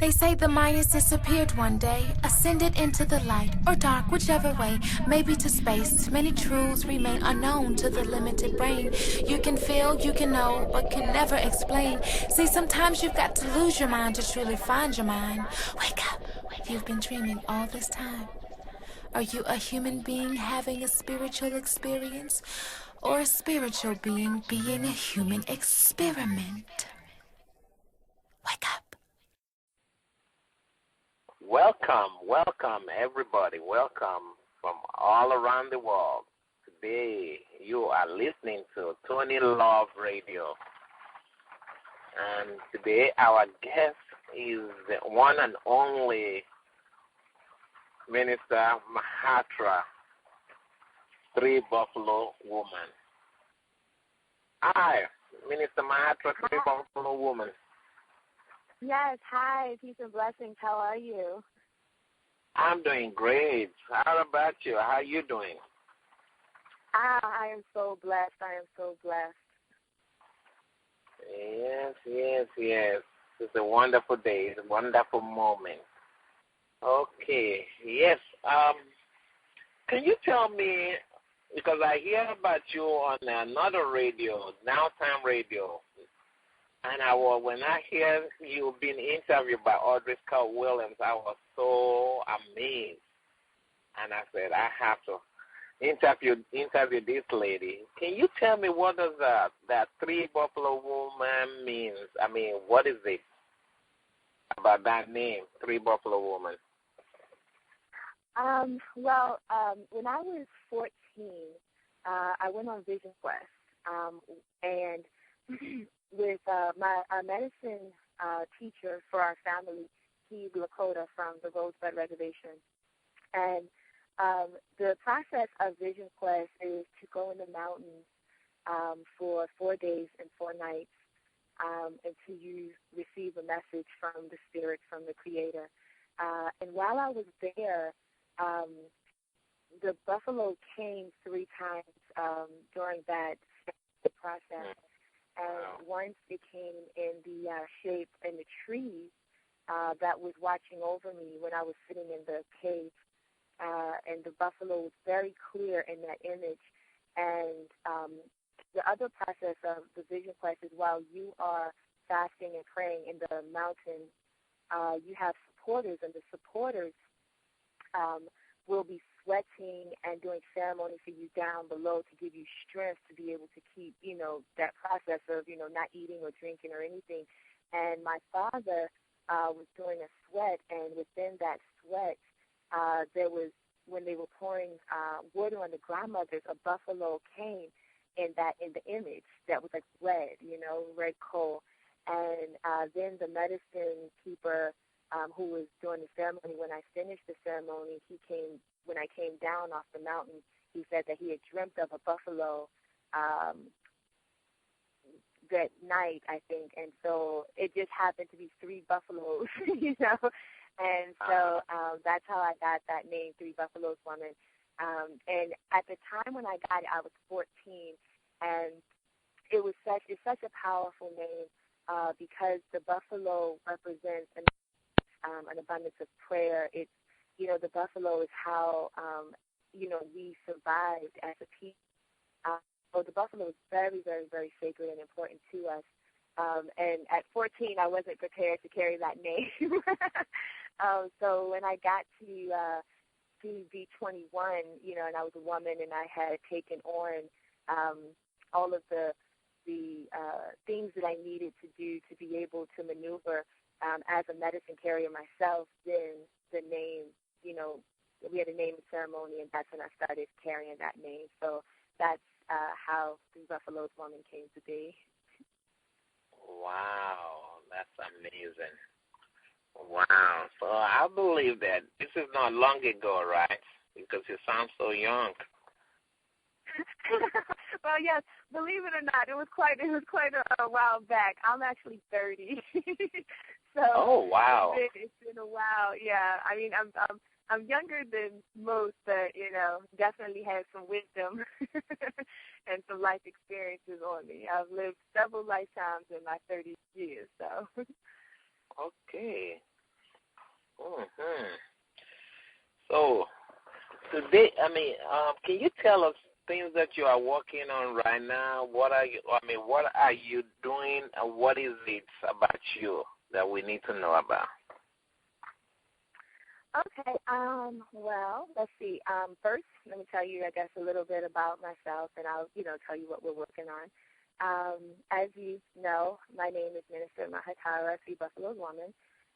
They say the Mayans disappeared one day, ascended into the light, or dark, whichever way, maybe to space. Many truths remain unknown to the limited brain. You can feel, you can know, but can never explain. See, sometimes you've got to lose your mind to truly find your mind. Wake up, you've been dreaming all this time. Are you a human being having a spiritual experience, or a spiritual being being a human experiment? Wake up. Welcome everybody. Welcome from all around the world. Today you are listening to Tony Love Radio. And today our guest is the one and only Minister Mahatara, Three Buffalo Woman. Hi, Minister Mahatara, Three Buffalo Woman. Yes, hi, peace and blessings. How are you? I'm doing great. How about you? How are you doing? I am so blessed. I am so blessed. Yes. It's a wonderful day. It's a wonderful moment. Okay. Yes. Can you tell me, because I hear about you on another radio, Nowtime Radio, and when I hear you being interviewed by Audrey Scott Williams, I was so amazed. And I said, I have to interview this lady. Can you tell me what does that Three Buffalo Woman means? I mean, what is it about that name, Three Buffalo Woman? When I was 14, I went on Vision Quest, and with our medicine teacher for our family, Steve Lakota from the Rosebud Reservation. And the process of Vision Quest is to go in the mountains for 4 days and 4 nights until you receive a message from the Spirit, from the Creator. And while I was there, the buffalo came 3 times during that process. And once it came in the shape in the tree that was watching over me when I was sitting in the cave, and the buffalo was very clear in that image. And the other process of the Vision Quest is while you are fasting and praying in the mountain, you have supporters, and the supporters will be sweating and doing ceremony for you down below to give you strength to be able to keep, that process of, not eating or drinking or anything. And my father was doing a sweat, and within that sweat, there was, when they were pouring water on the grandmothers, a buffalo came in the image that was like red, red coal. And then the medicine keeper who was doing the ceremony, when I finished the ceremony, when I came down off the mountain, he said that he had dreamt of a buffalo that night, I think. And so it just happened to be 3 buffaloes, And so that's how I got that name, Three Buffaloes Woman. And at the time when I got it, I was 14, and it's such a powerful name because the buffalo represents an abundance of prayer. It's, the buffalo is how, we survived as a people. So the buffalo is very, very, very sacred and important to us. And at 14, I wasn't prepared to carry that name. So when I got to be 21, and I was a woman, and I had taken on all of the things that I needed to do to be able to maneuver as a medicine carrier myself, then the name, we had a naming ceremony, and that's when I started carrying that name. So that's how the Buffalo's Woman came to be. Wow, that's amazing. Wow. So I believe that this is not long ago, right? Because you sound so young. Well, yes, believe it or not, it was quite a while back. I'm actually 30. So oh, wow. It's been a while. Yeah. I mean, I'm younger than most, but definitely have some wisdom and some life experiences on me. I've lived several lifetimes in my 30 years. So. Okay. can you tell us things that you are working on right now? What are you doing, and what is it about you that we need to know about? Okay. Well, let's see. First, let me tell you, I guess, a little bit about myself, and I'll, tell you what we're working on. As you know, my name is Minister Mahatara, Sea Buffalo woman.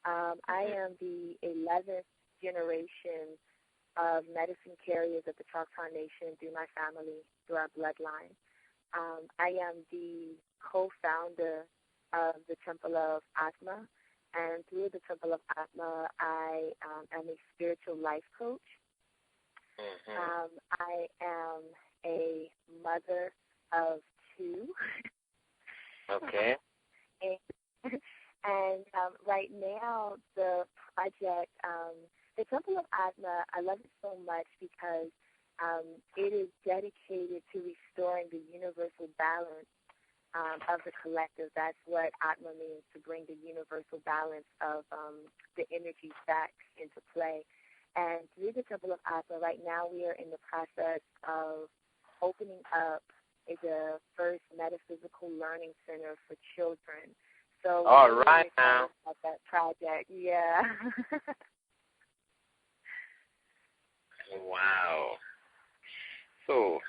I am the 11th generation of medicine carriers of the Choctaw Nation through my family, through our bloodline. I am the co-founder of the Temple of Atma, and through the Temple of Atma, I am a spiritual life coach. I am a mother of two. Okay. And right now, the project, the Temple of Atma, I love it so much because it is dedicated to restoring the universal balance of the collective. That's what Atma means, to bring the universal balance of the energies back into play. And through the Temple of Atma, right now we are in the process of opening up the first metaphysical learning center for children. So all right now. About that project, yeah. Wow. So,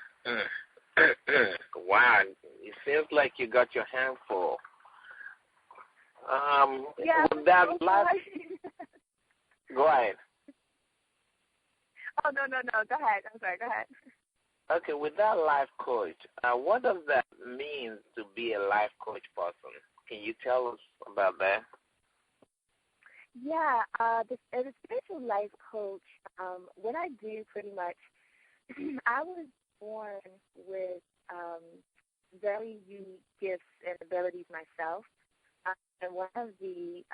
wow, it seems like you got your hand full. Yeah. That last. Go ahead. Oh, no. Go ahead. I'm sorry. Go ahead. Okay, with that life coach, what does that mean to be a life coach person? Can you tell us about that? Yeah, as a spiritual life coach, what I do pretty much, I was born with very unique gifts and abilities myself. And one of the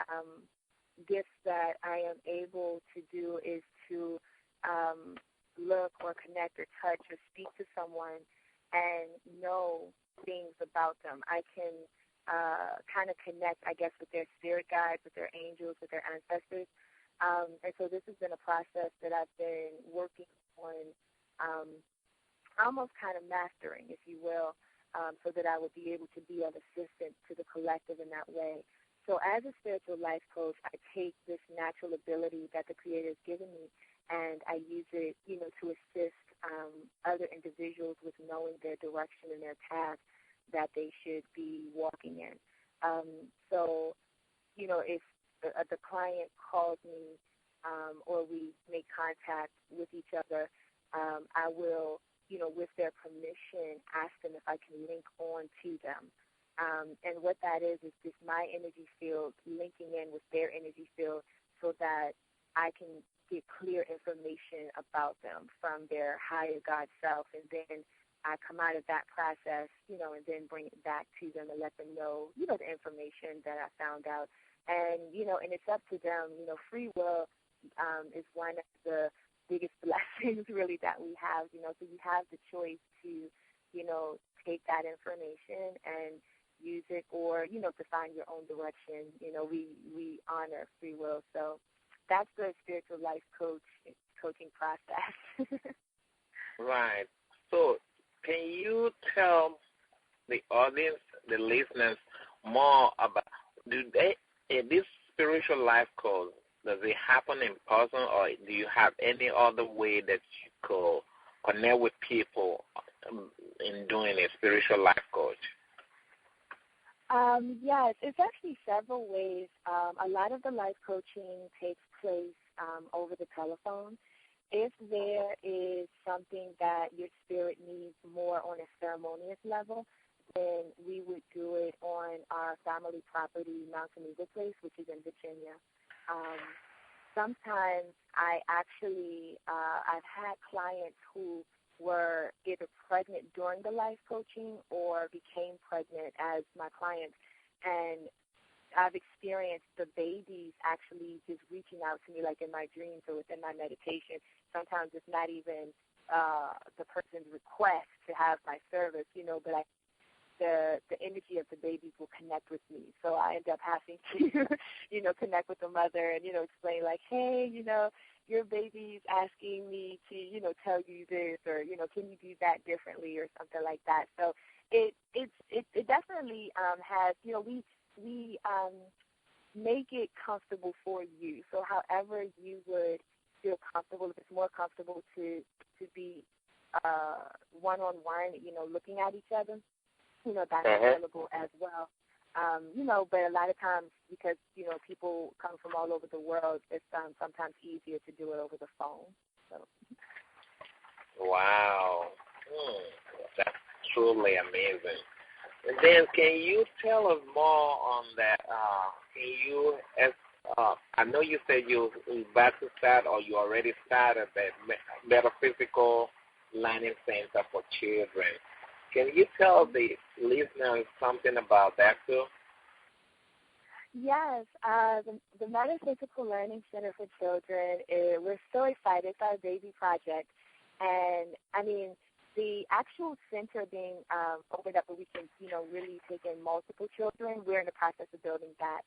gifts that I am able to do is to look or connect or touch or speak to someone and know things about them. I can kind of connect, I guess, with their spirit guides, with their angels, with their ancestors. And so this has been a process that I've been working on, almost kind of mastering, if you will, so that I would be able to be of assistance to the collective in that way. So as a spiritual life coach, I take this natural ability that the Creator has given me, and I use it, to assist other individuals with knowing their direction and their path that they should be walking in. So, if the client calls me or we make contact with each other, I will, with their permission, ask them if I can link on to them. And what that is just my energy field linking in with their energy field so that I can get clear information about them from their higher God self, and then I come out of that process, and then bring it back to them and let them know, the information that I found out. And, and it's up to them. Free will is one of the biggest blessings, really, that we have, so you have the choice to, take that information and use it or, to find your own direction. We honor free will. So that's the spiritual life coaching process. Right. So can you tell the audience, the listeners, more about this spiritual life coach? Does it happen in person, or do you have any other way that you could connect with people in doing a spiritual life coach? Yes, it's actually several ways. A lot of the life coaching takes place over the telephone. If there is something that your spirit needs more on a ceremonious level, then we would do it on our family property, Mountain Eagle Place, which is in Virginia. Sometimes I've had clients who were either pregnant during the life coaching or became pregnant as my clients, and I've experienced the babies actually just reaching out to me like in my dreams or within my meditation. Sometimes it's not even the person's request to have my service, but the energy of the babies will connect with me. So I end up having to, connect with the mother and, explain like, hey, your baby's asking me to, tell you this, or, can you do that differently or something like that. So it definitely has, we make it comfortable for you. So however you would feel comfortable, if it's more comfortable to be one-on-one, looking at each other, that's available as well. But a lot of times, because, people come from all over the world, it's sometimes easier to do it over the phone. So. Wow. That's truly amazing. And then can you tell us more on that? I know you said you're about to start, or you already started the Metaphysical Learning Center for Children. Can you tell the listeners something about that too? Yes, the Metaphysical Learning Center for Children, we're so excited. It's our baby project. And, I mean, the actual center being opened up where we can, really take in multiple children, we're in the process of building that.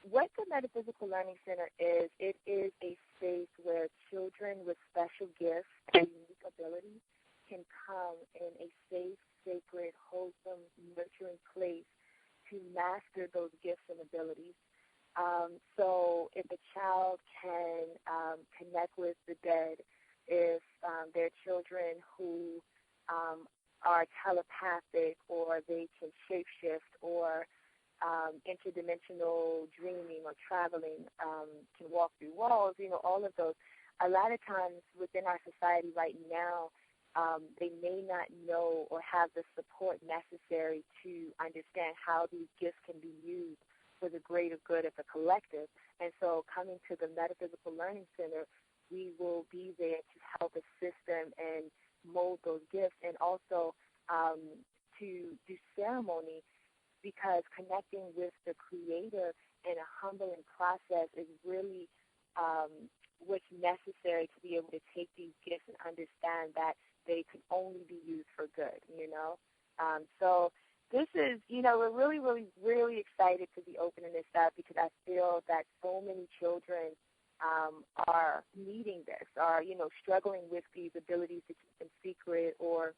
What the Metaphysical Learning Center is, it is a space where children with special gifts and unique abilities can come in a safe, sacred, wholesome, nurturing place to master those gifts and abilities. So if a child can connect with the dead, if they're children who are telepathic, or they can shapeshift, or interdimensional dreaming or traveling, can walk through walls, all of those. A lot of times within our society right now, they may not know or have the support necessary to understand how these gifts can be used for the greater good of the collective. And so coming to the Metaphysical Learning Center, we will be there to help assist them and mold those gifts, and also to do ceremony, because connecting with the Creator in a humbling process is really what's necessary to be able to take these gifts and understand that they can only be used for good, So this is, we're really, really, really excited to be opening this up, because I feel that so many children are needing this, are, struggling with these abilities to keep them secret, or,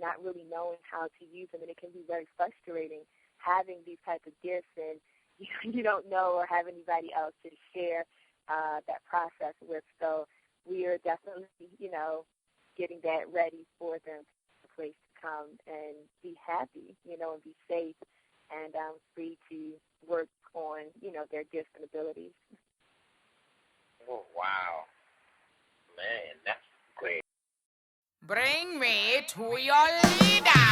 not really knowing how to use them. And it can be very frustrating having these types of gifts, and you don't know or have anybody else to share that process with. So we are definitely, getting that ready for them, a place to come and be happy, and be safe, and free to work on, their gifts and abilities. Oh, wow. Man, that's great. Bring me to your leader.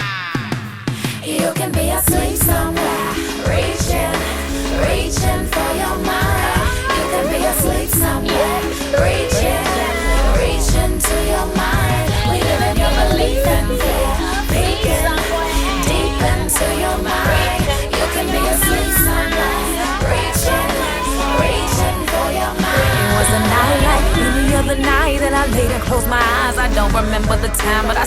You can be asleep somewhere, reaching for your mind. You can be asleep somewhere, reaching to your mind. We live in your belief and fear, peeking deep into your mind. You can be asleep somewhere, reaching for your mind. It was a night like any other night that I laid and closed my eyes. I don't remember the time, but I